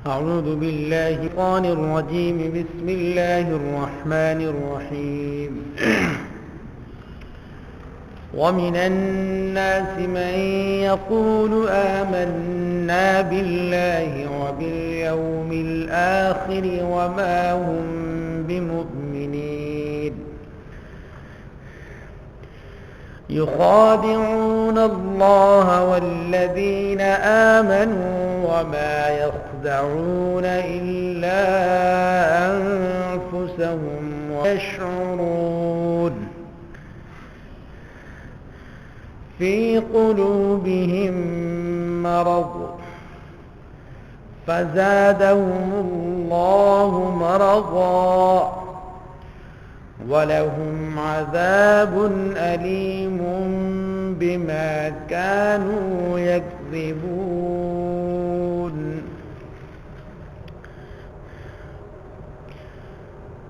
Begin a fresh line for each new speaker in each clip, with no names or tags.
أعوذ بالله من الشيطان الرجيم. بسم الله الرحمن الرحيم. ومن الناس من يقول آمنا بالله وباليوم الآخر وما هم بمؤمنين يخادعون الله والذين آمنوا وما يخدعون إلا أنفسهم ويشعرون في قلوبهم مرض فزادهم الله مرضا ولهم عذاب أليم بما كانوا يكذبون.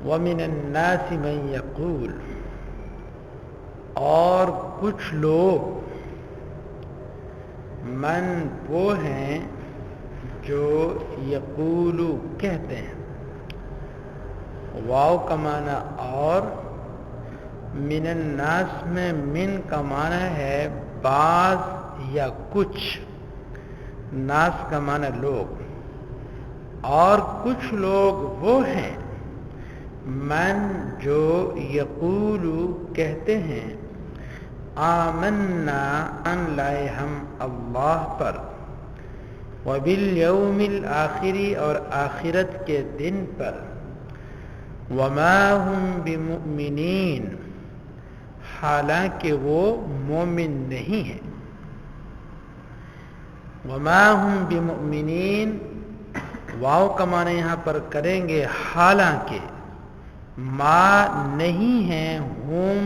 ومن الناس من يقول، اور کچھ لوگ، من وہ ہیں جو یقولو کہتے ہیں، واو کا معنی اور، من الناس میں من کا معنی ہے بعض یا کچھ، ناس کا معنی لوگ، اور کچھ لوگ وہ ہیں من جو یقولو کہتے ہیں، آمنا ان لائے ہم اللہ پر، وبالیوم الآخر اور آخرت کے دن پر، وما هم بمؤمنین حالانکہ وہ مومن نہیں ہیں. وما هم بمؤمنین واو کا معنی یہاں پر کریں گے حالانکہ، ما نہیں ہیں ہم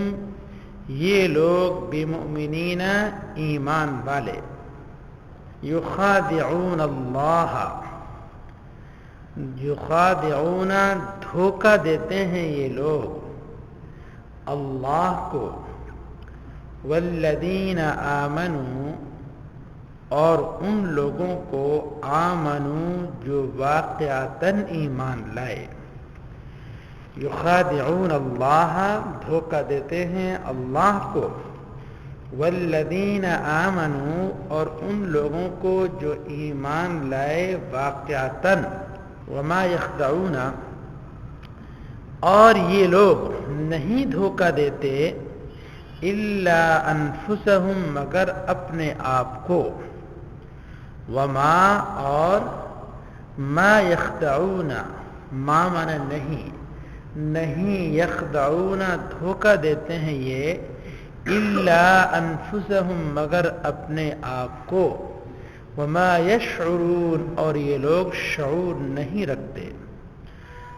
یہ لوگ بمؤمنین ایمان والے، یخادعون اللہ یخادعون دھوکہ دیتے ہیں یہ لوگ اللہ کو، والذین آمنوا اور ان لوگوں کو آمنوا جو واقعتاً ایمان لائے، یخادعون اللہ دھوکہ دیتے ہیں اللہ کو، والذین آمنوا اور ان لوگوں کو جو ایمان لائے واقعتاً، وما یخدعون اور یہ لوگ نہیں دھوکہ دیتے، الا انفسہم مگر اپنے آپ کو، وما اور ما یخدعون ما معنی نہیں یخدعون دھوکہ دیتے ہیں یہ، الا انفسہم مگر اپنے آپ کو، وما یشعرون اور یہ لوگ شعور نہیں رکھتے،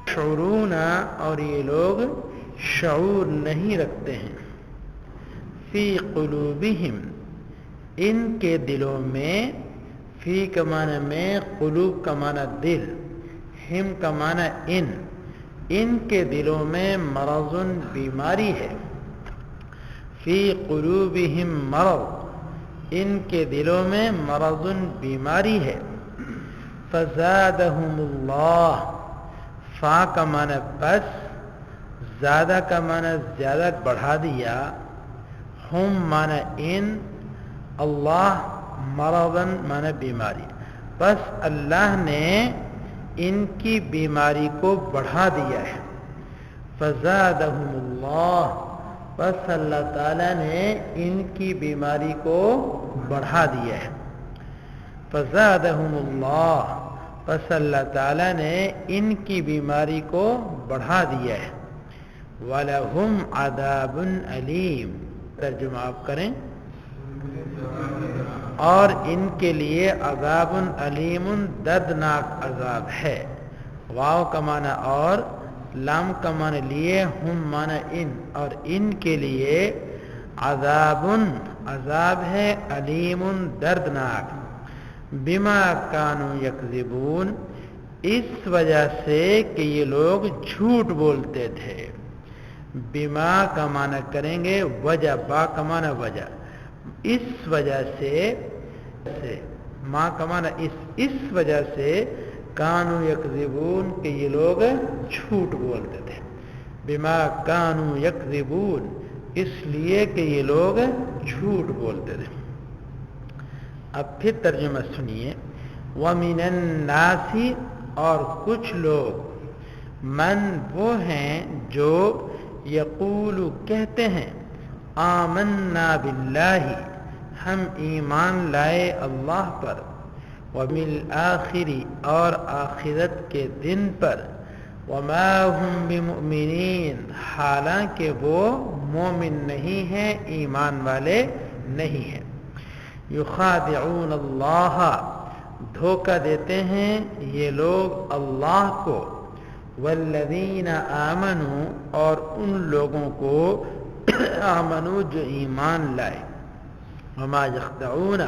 شعورون اور یہ لوگ شعور نہیں رکھتے ہیں، فی قلوبہم ان کے دلوں میں، فی کا معنی میں، قلوب کا معنی دل، ہم کا معنی ان کے دلوں میں مرض بیماری ہے، فی قلوبہم مرض ان کے دلوں میں مرض بیماری ہے، فزادہم اللہ فا کا معنی بس، زیادہ کا معنی زیادہ بڑھا دیا، ہم معنی ان، اللہ مرضاً معنی بیماری، بس اللہ نے ان کی بیماری کو بڑھا دیا ہے، فزادہم اللہ بس اللہ تعالیٰ نے ان کی بیماری کو بڑھا دیا ہے، فزادہم اللہ بس اللہ تعالیٰ نے ان کی بیماری کو بڑھا دیا ہے، وَلَهُمْ عَذَابٌ أَلِيمٌ ترجمہ آپ کریں، اور ان کے لیے عذاب علیم دردناک عذاب ہے، واو کا معنی اور، لام کا معنی لیے، ہم معنی ان، اور ان کے لیے عذاب عذاب ہے، علیم دردناک، بما کانوا یکذبون اس وجہ سے کہ یہ لوگ جھوٹ بولتے تھے. بما کا معنی کریں گے وجہ، با کا معنی وجہ، اس وجہ سے، ما کا معنی اس وجہ سے کانو یکذبون کہ یہ لوگ جھوٹ بولتے تھے، بما کانو یکذبون اس لیے کہ یہ لوگ جھوٹ بولتے تھے۔ اب پھر ترجمہ سنیے، وَمِنَ النَّاسِ اور کچھ لوگ، من وہ ہیں جو یقول کہتے ہیں، آمنا باللہ ہم ایمان لائے اللہ پر، وبالآخر اور آخرت کے دن پر، وما هم بمؤمنین حالانکہ وہ مومن نہیں ہیں، ایمان والے نہیں ہیں، یخادعون اللہ دھوکہ دیتے ہیں یہ لوگ اللہ کو، والذین آمنوا اور ان لوگوں کو آمنوا جو ایمان لائے، وما یخدعون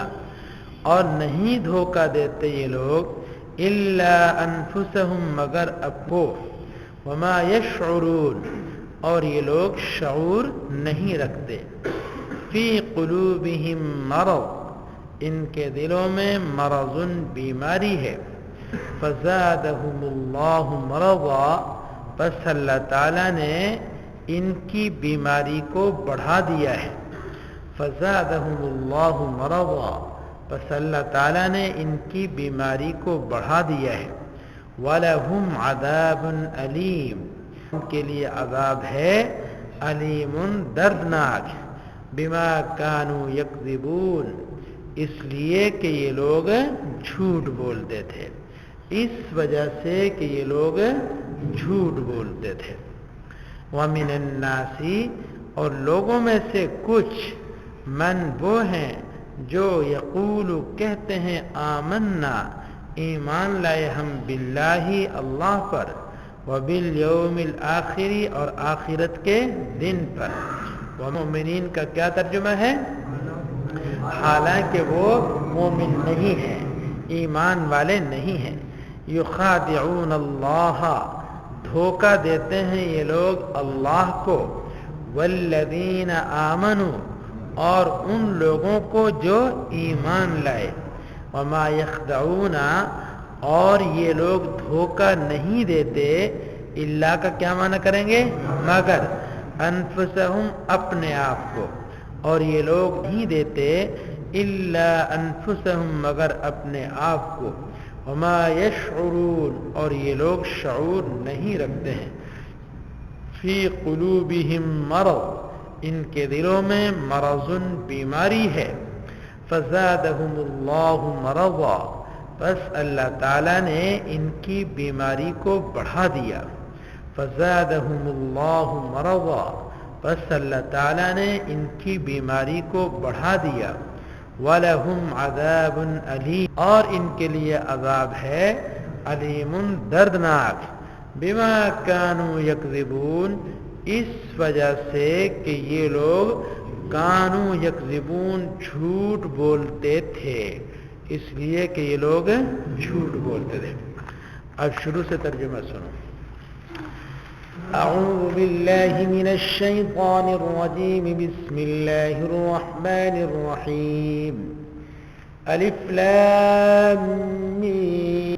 اور نہیں دھوکہ دیتے یہ لوگ الا انفسهم مگر اپو، وما یشعرون اور یہ لوگ شعور نہیں رکھتے، فی قلوبہم مرض ان کے دلوں میں مرض بیماری ہے، فزادہم اللہ مرضا بس اللہ تعالیٰ نے ان کی بیماری کو بڑھا دیا ہے، فزادہم اللہ مرضا بس اللہ تعالیٰ نے ان کی بیماری کو بڑھا دیا ہے، وَلَهُمْ عَذَابٌ أَلِيمٌ ان کے لیے عذاب ہے علیم دردناک، بما كانوا يكذبون اس لیے کہ یہ لوگ جھوٹ بولتے تھے، اس وجہ سے کہ یہ لوگ جھوٹ بولتے تھے۔ وَمِنَ النَّاسِ اور لوگوں میں سے کچھ، من وہ ہیں جو یقول کہتے ہیں، آمنا ایمان لائے ہم باللہ اللہ پر، وبالیوم الآخر اور آخرت کے دن پر، ومؤمنین کا کیا ترجمہ ہے؟ حالانکہ وہ مومن نہیں ہیں، ایمان والے نہیں ہیں، یخادعون اللہ دھوکہ دیتے ہیں یہ لوگ اللہ کو، والذین آمنوا اور ان لوگوں کو جو ایمان لائے، وما یخدعون اور یہ لوگ دھوکہ نہیں دیتے، اللہ کا کیا معنی کریں گے؟ مگر، انفسہم اپنے آپ کو، اور یہ لوگ نہیں دیتے الا انفسہم مگر اپنے آپ کو، وما یشعرون اور یہ لوگ شعور نہیں رکھتے ہیں، فی قلوبہم مرض ان کے دلوں میں مرض بیماری ہے، فزادہم اللہ مرضا بس اللہ تعالیٰ نے ان کی بیماری کو بڑھا دیا، فزادہم اللہ مرضا بس اللہ تعالیٰ نے ان کی بیماری کو بڑھا دیا، وَلَهُمْ عَذَابٌ أَلِيمٌ اور ان کے لیے عذاب ہے علیم دردناک، بما كانوا يكذبون اس وجہ سے کہ یہ لوگ کانو یکذبون جھوٹ بولتے تھے، اس لیے کہ یہ لوگ جھوٹ بولتے تھے۔ اب شروع سے ترجمہ سنو۔ اعوذ باللہ من الشیطان الرجیم، بسم اللہ الرحمن الرحیم، الف لام میم،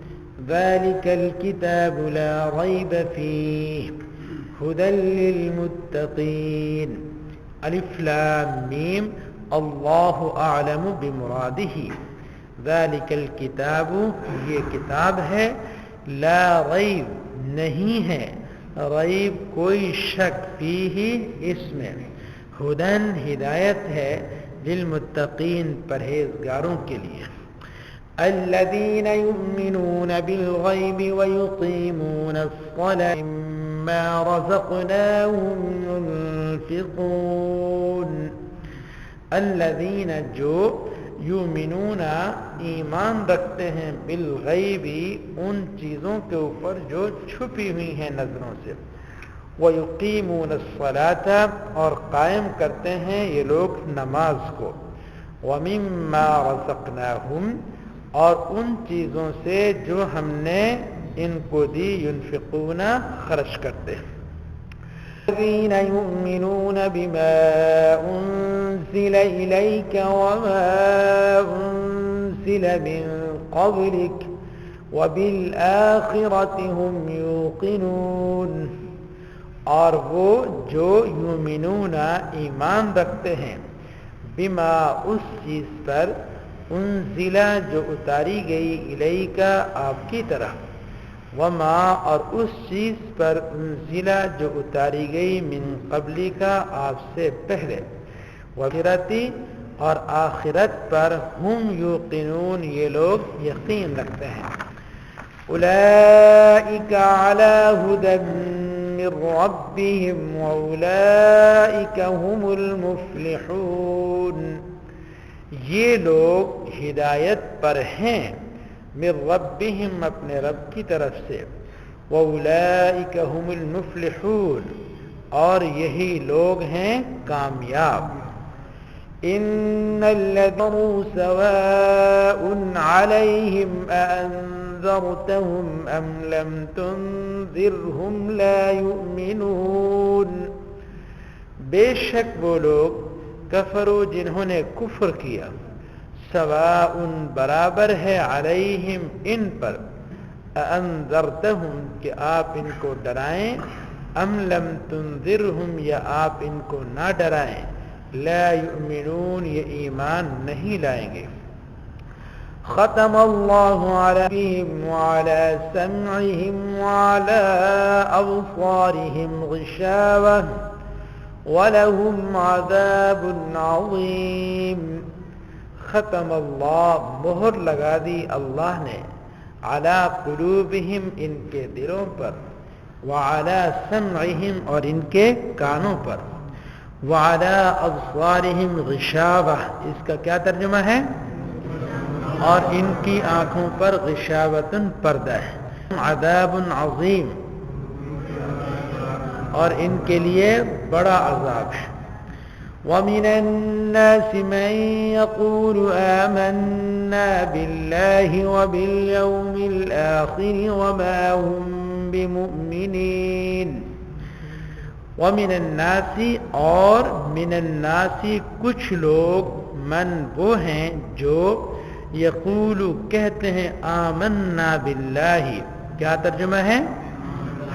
ذلك الكتاب لا ریب فیہ ہدی للمتقین، الف لام میم اللہ اعلم بمرادہ، ذالک الکتاب یہ کتاب ہے، لا ریب نہیں ہے، ریب کوئی شک فیہ اس میں، ہدن ہدایت ہے، للمتقین پرہیزگاروں کے لیے، الذین یؤمنون بالغیب ویقیمون الصلاة مما رزقناهم ينفقون، الذین جو یؤمنون ایمان رکھتے ہیں، بالغیب ان چیزوں کے اوپر جو چھپی ہوئی ہیں نظروں سے، ویقیمون الصلاة اور قائم کرتے ہیں یہ لوگ نماز کو، ومما رزقناهم اور ان چیزوں سے جو ہم نے ان کو دی، ينفقون خرچ کرتے ہیں، الذين يؤمنون بما أنزل إليك وما أنزل من قبلك وبالآخرة هم يوقنون، اور وہ جو یؤمنون ایمان رکھتے ہیں، بما اس چیز پر، انزل جو اتاری گئی، الیک آپ کی طرف، وما اور اس چیز پر، انزل جو اتاری گئی، من قبلک آپ سے پہلے، وآخرتی اور آخرت پر، ہم یوقنون یہ لوگ یقین رکھتے ہیں۔ اولئک علی ھدی من ربهم واولئک هم المفلحون، یہ لوگ ہدایت پر ہیں، من ربهم اپنے رب کی طرف سے، واولئک هم المفلحون اور یہی لوگ ہیں کامیاب۔ ان الذین سواء علیہم اانذرتهم ام لم تنذرهم لا یؤمنون، بے شک وہ لوگ، کفروا جنہوں نے کفر کیا، سواء برابر ہے، علیہم ان پر، اانذرتهم کہ آپ ان کو ڈرائیں، ام لم تنذرهم یا آپ ان کو نہ ڈرائیں، لا یؤمنون یہ ایمان نہیں لائیں گے۔ ختم اللہ علیہم وعلی سمعہم وعلی ابصارہم غشاوہ وَلَهُمْ عَذَابٌ عَظِيمٌ، ختم اللہ مہر لگا دی اللہ نے، علی قلوبہم ان کے دلوں پر، وعلی سمعہم اور ان کے کانوں پر، وعلی ابصارہم غشاوہ اس کا کیا ترجمہ ہے؟ اور ان کی آنکھوں پر غشاوۃ پردہ ہے، عذاب عظیم اور ان کے لیے بڑا عذاب ہے۔ وَمِنَ النَّاسِ مَن يَقُولُ آمَنَّا بِاللَّهِ وَبِالْيَوْمِ الْآخِرِ وَمَا هُمْ بِمُؤْمِنِينَ۔ وَمِنَ النَّاسِ اور من النَّاسِ کچھ لوگ، من وہ ہیں جو، یقول کہتے ہیں، آمنا باللہ کیا ترجمہ ہے؟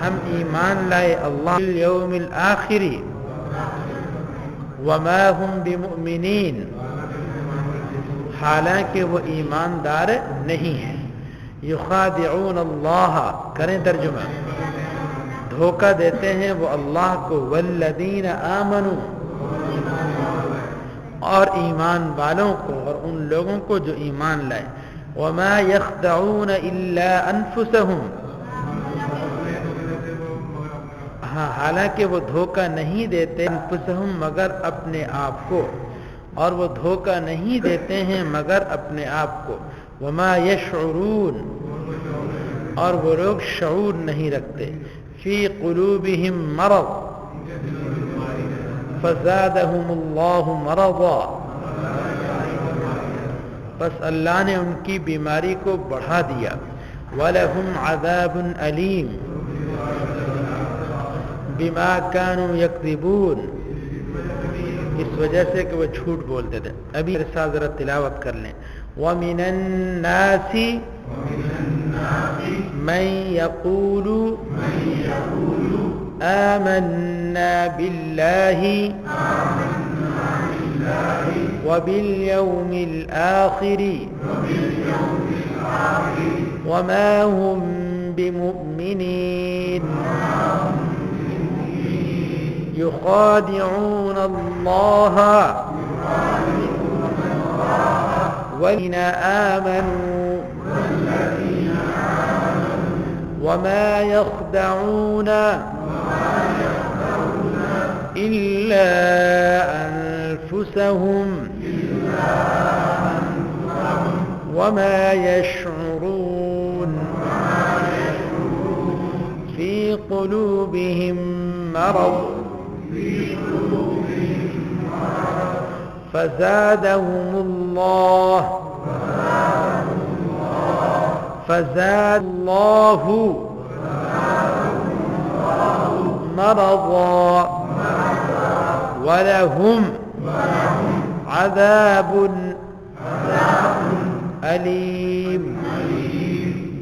ہم ایمان لائے اللہ الیوم الآخر، وما هم بمؤمنین حالانکہ وہ ایماندار نہیں ہیں، یخادعون اللہ کریں ترجمہ، دھوکہ دیتے ہیں وہ اللہ کو، والذین آمنوا اور ایمان والوں کو، اور ان لوگوں کو جو ایمان لائے، وما یخدعون الا انفسهم حالانکہ وہ دھوکہ نہیں دیتے، انفسهم مگر اپنے آپ کو، اور وہ دھوکہ نہیں دیتے ہیں مگر اپنے آپ کو، وما یشعرون اور وہ لوگ شعور نہیں رکھتے، فی قلوبہم مرض فزادہم اللہ مرضا بس اللہ نے ان کی بیماری کو بڑھا دیا، وَلَهُمْ عَذَابٌ أَلِيمٌ بِمَا كَانُوا يَكْذِبُونَ اس وجہ سے کہ وہ جھوٹ بولتے تھے۔ ابھی ساتھ ذرا تلاوت کر لیں۔ وَمِنَ النَّاسِ مَن يَقُولُ آمَنَّا بِاللَّهِ وَبِالْيَوْمِ الْآخِرِ وَمَا هُمْ بِمُؤْمِنِينَ يُخَادِعُونَ اللَّهَ وَالَّذِينَ آمَنُوا وَمَا يَخْدَعُونَ إِلَّا أَنفُسَهُمْ وَمَا يَشْعُرُونَ فِي قُلُوبِهِم مَّرَضٌ فزادهم الله مرضا ولهم عذاب أليم